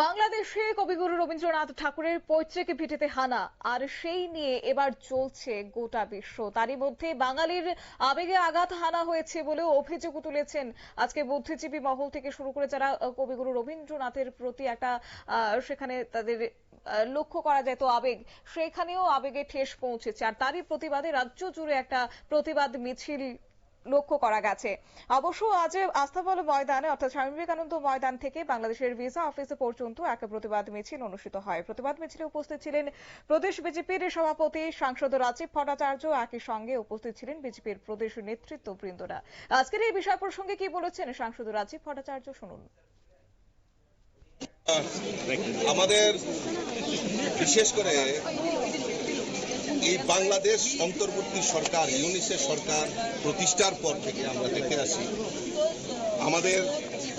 বাংলাদেশে কবিগুরু রবীন্দ্রনাথ ঠাকুরের পৈতৃক ভিটেতে হানা, আর সেই নিয়ে এবার চলছে গোটা বিশ্ব। তারই মধ্যে বাঙালির আবেগে আঘাত হানা হয়েছে বলেও অভিযোগ তুলেছেন আজকে বুদ্ধিজীবী মহল থেকে শুরু করে যারা কবিগুরু রবীন্দ্রনাথের প্রতি একটা সেখানে তাদের লক্ষ্য করা যেত আবেগ, সেখানেও আবেগে ঠেস পৌঁছেছে। আর তারই প্রতিবাদে রাজ্য জুড়ে একটা প্রতিবাদ মিছিল লক্ষ্য করা গেছে। অবশ্য আজ আস্থাবল ময়দানে অর্থাৎ স্বামী বিবেকানন্দ ময়দান থেকে বাংলাদেশের ভিসা অফিস পর্যন্ত এক প্রতিবাদ মিছিল অনুষ্ঠিত হয়। প্রতিবাদ মিছিলে উপস্থিত ছিলেন প্রদেশ বিজেপির সভাপতি সাংসদ রাজীব ভট্টাচার্য, একই সঙ্গে উপস্থিত ছিলেন বিজেপির প্রদেশ নেতৃত্ববৃন্দরা। আজকের এই বিষয় প্রসঙ্গে কি বলেছেন সাংসদ রাজীব ভট্টাচার্য, শুনুন। আমাদের বিশেষ করে এই বাংলাদেশ অন্তর্বর্তী সরকার, ইউনিসেফ সরকার প্রতিষ্ঠার পর থেকে আমরা দেখে আসি আমাদের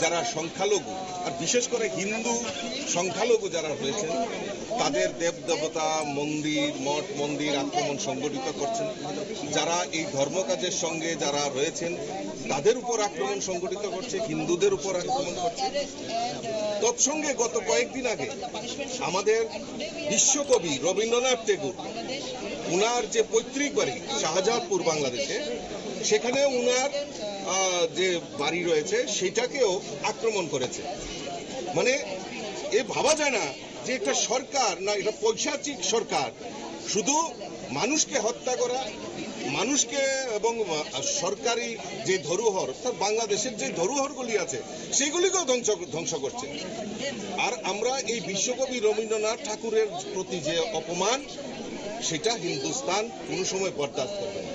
যারা সংখ্যালঘু, আর বিশেষ করে হিন্দু সংখ্যালঘু যারা রয়েছেন, তাদের দেবদেবতা, মন্দির, মঠ মন্দির আক্রমণ সংগঠিত করছেন। যারা এই ধর্মকাজের সঙ্গে যারা রয়েছেন তাদের উপর আক্রমণ সংগঠিত করছে, হিন্দুদের উপর আক্রমণ করছে। তৎসঙ্গে গত কয়েকদিন আগে আমাদের বিশ্বকবি রবীন্দ্রনাথ ঠাকুর, উনার যে পৈতৃক বাড়ি শাহজাহানপুর বাংলাদেশে, সেখানে উনার যে বাড়ি রয়েছে সেটাকেও আক্রমণ করেছে। মানে এ ভাবা যায় না যে একটা সরকার, না এটা পৈশাচিক সরকার, শুধু মানুষকে হত্যা করা, মানুষকে এবং সরকারি যে ধরোহর অর্থাৎ বাংলাদেশের যে ধরোহরগুলি আছে সেগুলিকেও ধ্বংস করছে। আর আমরা এই বিশ্বকবি রবীন্দ্রনাথ ঠাকুরের প্রতি যে অপমান, সেটা হিন্দুস্তান কোনো সময় বরদাস্ত করবে না।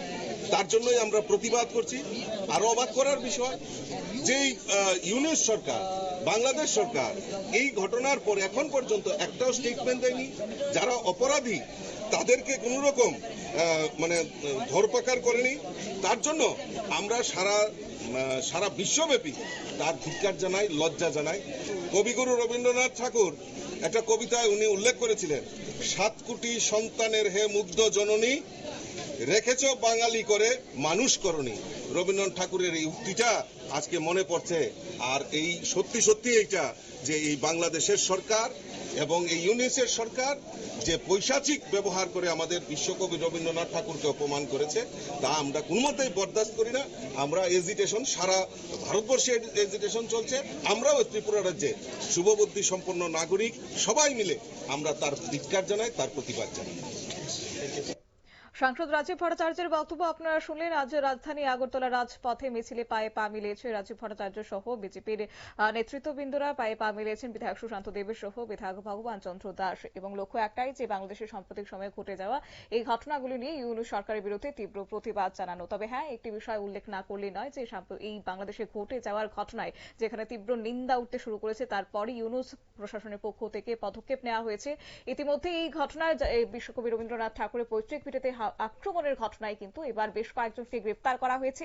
তার জন্যই আমরা প্রতিবাদ করছি। আরো অবাক করার বিষয় যে ইউনিস সরকার, বাংলাদেশ সরকার এই ঘটনার পর এখন পর্যন্ত একটাও স্টেটমেন্ট দেয়নি। যারা অপরাধী তাদেরকে কোন রকম ধরপাকড় করেনি। তার জন্য আমরা সারা বিশ্বব্যাপী তার ধিক্কার জানাই, লজ্জা জানাই। কবিগুরু রবীন্দ্রনাথ ঠাকুর একটা কবিতায় উনি উল্লেখ করেছিলেন, 7 কোটি সন্তানের হে মুগ্ধ জননী, রেখেছ বাঙালি করে মানুষ করণী। রবীন্দ্রনাথ ঠাকুরের এই উক্তিটা আজকে মনে পড়ছে। আর এই সত্যি এইটা যে এই বাংলাদেশের সরকার এবং এই ইউনিসেফ সরকার যে পৈশাচিক ব্যবহার করে আমাদের বিশ্বকবি রবীন্দ্রনাথ ঠাকুরকে অপমান করেছে, তা আমরা কোনো মতেই বরদাস্ত করি না। আমরা এজিটেশন, সারা ভারতবর্ষে এজিটেশন চলছে। আমরাও ত্রিপুরা রাজ্যে শুভবুদ্ধি সম্পন্ন নাগরিক সবাই মিলে আমরা তার ধিক্কার জানাই, তার প্রতিবাদ জানাই। সাংসদ রাজীব ভট্টাচার্যের বক্তব্য আপনারা শুনলেন। আজ রাজধানী আগরতলা রাজপথে মিছিলে পায়ে পা মিলিয়েছে রাজীব ভট্টাচার্য সহ বিজেপির নেতৃত্ববৃন্দরা। পায়ে পা মিলিয়েছেন বিধায়ক সুশান্ত দেবের সহ বিধায়ক ভগবান চন্দ্র দাস। এবং লক্ষ্য একটাই যে বাংলাদেশের সাম্প্রতিক সময়ে ঘটে যাওয়া এই ঘটনাগুলি নিয়ে ইউনূস সরকারের বিরুদ্ধে তীব্র প্রতিবাদ জানানো। তবে হ্যাঁ, একটি বিষয় উল্লেখ না করলে নয় যে এই বাংলাদেশে ঘটে যাওয়ার ঘটনায় যেখানে তীব্র নিন্দা উঠতে শুরু করেছে, তারপরই ইউনূস প্রশাসনের পক্ষ থেকে পদক্ষেপ নেওয়া হয়েছে। ইতিমধ্যে এই ঘটনায় বিশ্বকবি রবীন্দ্রনাথ ঠাকুরের পৈতৃক ভিটেতে আক্রমণের ঘটনায় কিন্তু এবার বেশ কয়েকজনকে গ্রেফতার করা হয়েছে।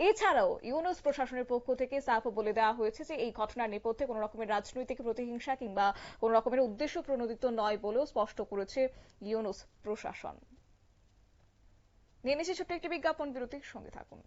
এছাড়াও ইউনূস প্রশাসনের পক্ষ থেকে সাফ বলে দেওয়া হয়েছে যে এই ঘটনার নেপথ্যে কোন রকমের রাজনৈতিক প্রতিহিংসা কিংবা কোন রকমের উদ্দেশ্য প্রণোদিত নয় বলেও স্পষ্ট করেছে ইউনূস প্রশাসন। নিয়ে নিচ্ছে ছোট্ট একটি বিজ্ঞাপন বিরতির সঙ্গে থাকুন।